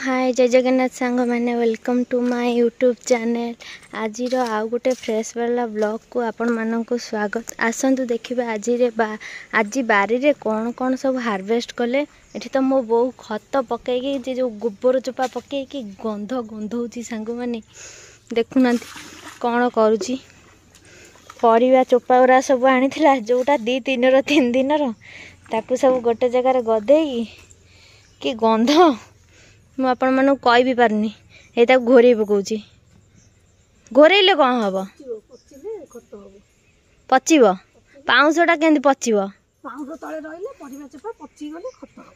हाय जय जगन्नाथ सांग मैंने welcome to my YouTube channel. आज आउ गोटे फ्रेश वाला ब्लॉग को आपण मानक स्वागत। आसतु देखिए आज बारी रे कौन कौन सब हार्वेस्ट कले। एठी तो मो बो खत पकईकि जो गोबर चोपा पकईकि गंध गंधौची सांग मैंने देखुना कौन करुची। परिवा चोपा गुरा सब आनी जोटा 2-3 दिन ताकू सब गोटे जगार गदेई कि गंध मु आपण मानू कहि भी पारनी। एटा घोरे पकाउची घोरेले कौन हम पचिब पाउंसटा केंदी पचिब पाउंस तले रहिले परिवा चोपा पची गले खत हम।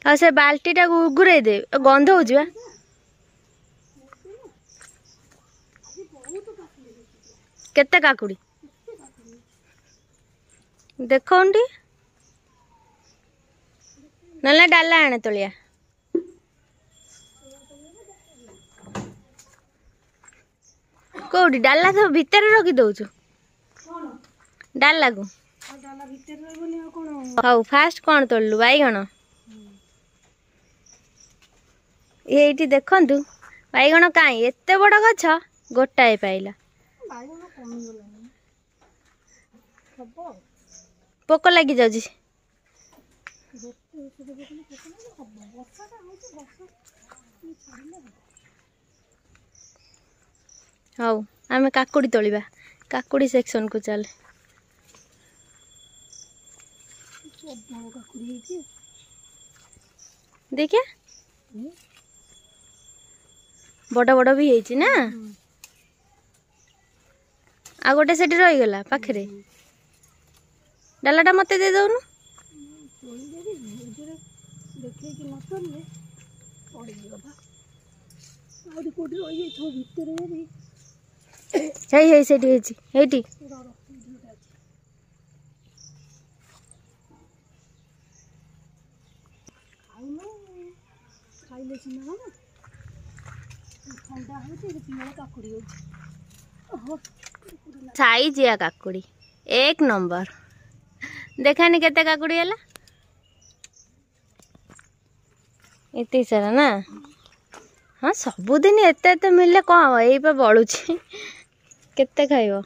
आ से बाल्टीटा घुरे दे गंध होची बा। केते काकुड़ी देखौंडी नल्ला डाला आने तलिया कौड़ी डाला तो भीतर रखी दउछु डाला को हाउ फास्ट कौन तोड़लु बैगण ये देखंतु बैगण काई एते बड़ गछ गोटाए पाइला पोक लगी जाउची। हाउ आमे काकुड़ी तोलिबा काकुड़ी सेक्शन को चल देखिए बड़ बड़ भी हेची ना। आ गोटे सेठी रही गला पाखरे डालाटा मते दे दउनु हेई सेठी हेची हेटी खाइले सिना ठंडा हो काकुड़ी साइज या काकुड़ी एक नंबर देखानी केते काकुड़ी है इतनी सारा ना। हाँ सबुदिन एते मिलले कौन हम यही पे बड़ुची केते खाइबो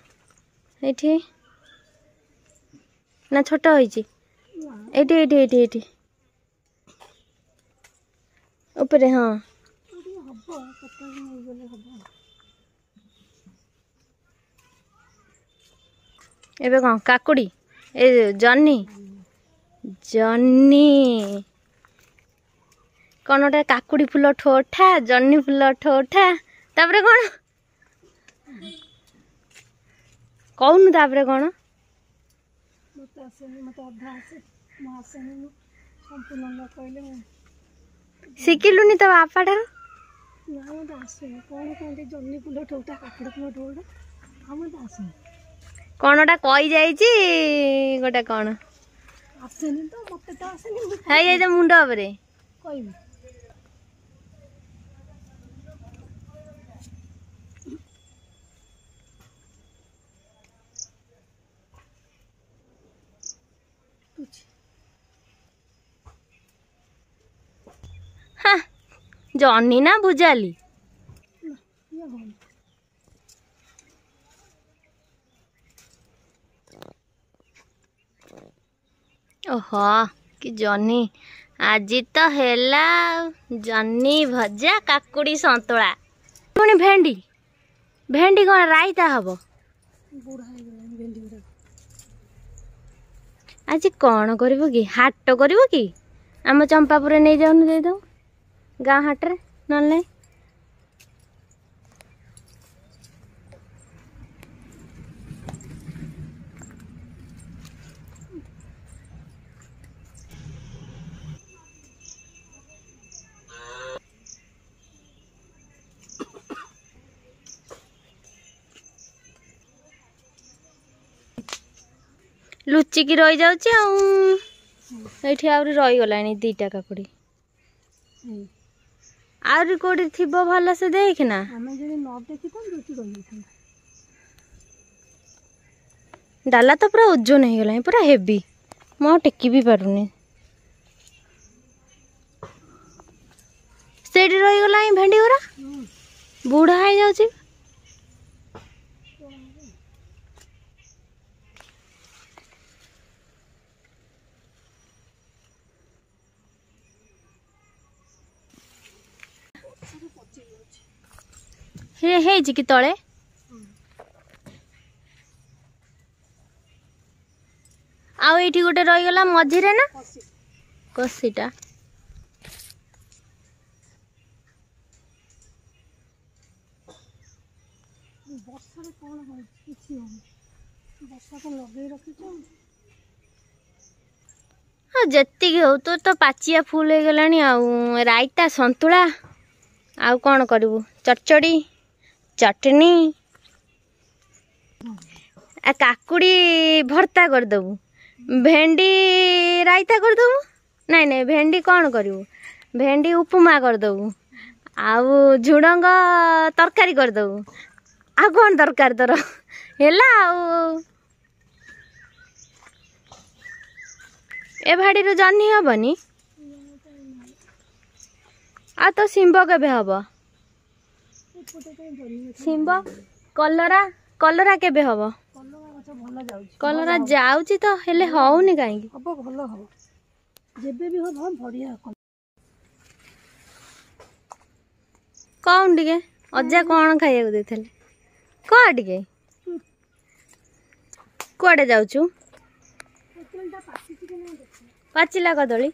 एठी ना छोट होईची एठी एठी एठी एठी ऊपर हाँ एबे कौन काकुड़ी ए जन्नी जन्नी कौन गोटे काकुड़ी फुल ठोठा जन्नी फुल ठोठा तापरे कौन कौन तापरे कौन शिखिलुनी तो बापा ठार जन्नी फुल ठोठा काकुड़ी फुल ठोठा हम आसे कौनटा कही जाइची गोटे कौन आसेनी तो मते तो आसेनी हाय ये मुंड उपरे कहबी हाँ जन्नी ना बुझाली ओहो कि जन्नी आज तो हेला जन्नी भजा काकुड़ी संतुला पुणी भेंडी भेंडी कौन रायता हम आज कौन करिवो कि हाट करिवो कि आम चंपापुर नहीं जाऊन दे दो गाँ हाट रे नले लुचिकी रही जाउची एठी आउरी रही गलानी 2टा काकुड़ी आउरी कोडी थिबो भल से देखना हमें जने न देखि त लुचि रही था डाला तो पूरा ओजन हो गला पूरा हेवी ମୁଁ ଟେକି ବି ପାରୁନି। ସେଇଠି ରହିଗଲା ହିଁ ଭେଣ୍ଡି ଗୁରା ବୁଢା ହେଇଯାଉଛି। ହେଇଛି କି ତଳେ? ଆଉ ଏଇଠି ଗୋଟେ ରହିଗଲା ମଝିରେ ନା କଷିଟା। ବର୍ଷାରେ କ'ଣ ହଉଛି କିଛି ହଉନି। ବର୍ଷାକୁ ଲଗେଇ ରଖିଛୁ। ଆଉ ଯେତିକି ହଉ ତୋର ତ ପାଚିଆ ଫୁଲ ହେଇଗଲାଣି। ଆଉ ରାଇତା ସନ୍ତୁଳା ଆଉ କ'ଣ କରିବୁ? ଚଟଚଡ଼ି ଚଟଣି କାକୁଡ଼ି ଭର୍ତ୍ତା କରିଦେବୁ। ଭେଣ୍ଡି ରାଇତା କରିଦେବୁ। ନାଇଁ ଭେଣ୍ଡି କ'ଣ କରିବୁ? ଭେଣ୍ଡି ଉପମା କରିଦେବୁ। ଆଉ ଝୁଡ଼ଙ୍ଗ ତରକାରୀ କରିଦେବୁ। ଆଉ କ'ଣ ଦରକାର ତୋର? ହେଲା ଆଉ। ଏ ଭାଡ଼ିରୁ ଜହ୍ନି ହବନି? ଆଉ ତ ଶିମ୍ବ କେବେ ହବ? ଶିମ୍ବ କଲରା କେବେ ହବ? କଲରା ଯାଉଛି ତ ହେଲେ ହଉନି କାହିଁକି? ହବ, ଭଲ ହବ। ଯେବେ ବି ହବ ବଢିଆ। କଣ ଟିକେ ଅଜା କ'ଣ ଖାଇବାକୁ ଦେଇଥିଲେ? କହ ଟିକେ। କୁଆଡ଼େ ଯାଉଛୁ? ପାଚିଲା କଦଳୀ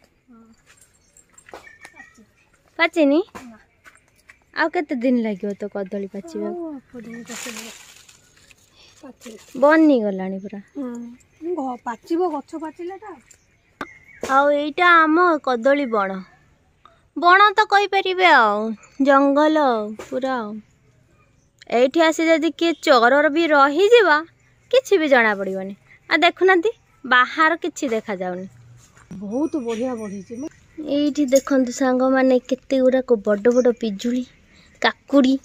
ପାଚିନି? ଆଉ କେତେ ଦିନ ଲାଗିବ ତ କଦଳୀ ପାଚିବାକୁ? ବନି ଗଲାଣି ପୁରା। ପାଚିବ, ଗଛ ପାଚିଲାଟା। ଆଉ ଏଇଟା ଆମ କଦଳୀ ବଣ ତ କହିପାରିବେ ଆଉ। ଜଙ୍ଗଲ ପୁରା ଆଉ। ଏଇଠି ଆସି ଯଦି କିଏ ଚୋରର ବି ରହିଯିବ କିଛି ବି ଜଣା ପଡ଼ିବନି। ଆଉ ଦେଖୁନାହାନ୍ତି ବାହାର କିଛି ଦେଖାଯାଉନି। ବହୁତ ବଢ଼ିଆ ବଢ଼ିଛି। ଏଇଠି ଦେଖନ୍ତୁ ସାଙ୍ଗମାନେ କେତେ ଗୁଡ଼ାକ ବଡ଼ ବଡ଼ ପିଜୁଳି, କାକୁଡ଼ି।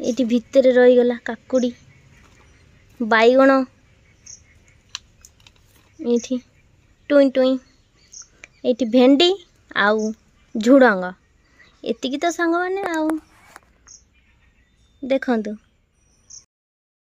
ଏଇଠି ଭିତରେ ରହିଗଲା କାକୁଡ଼ି, ବାଇଗଣ, ଏଇଠି ଟୁଇଁ ଟୁଇଁ, ଏଇଠି ଭେଣ୍ଡି ଆଉ ଝୁଡ଼ଙ୍ଗ। ଏତିକି ତ ସାଙ୍ଗମାନେ। ଆଉ ଦେଖନ୍ତୁ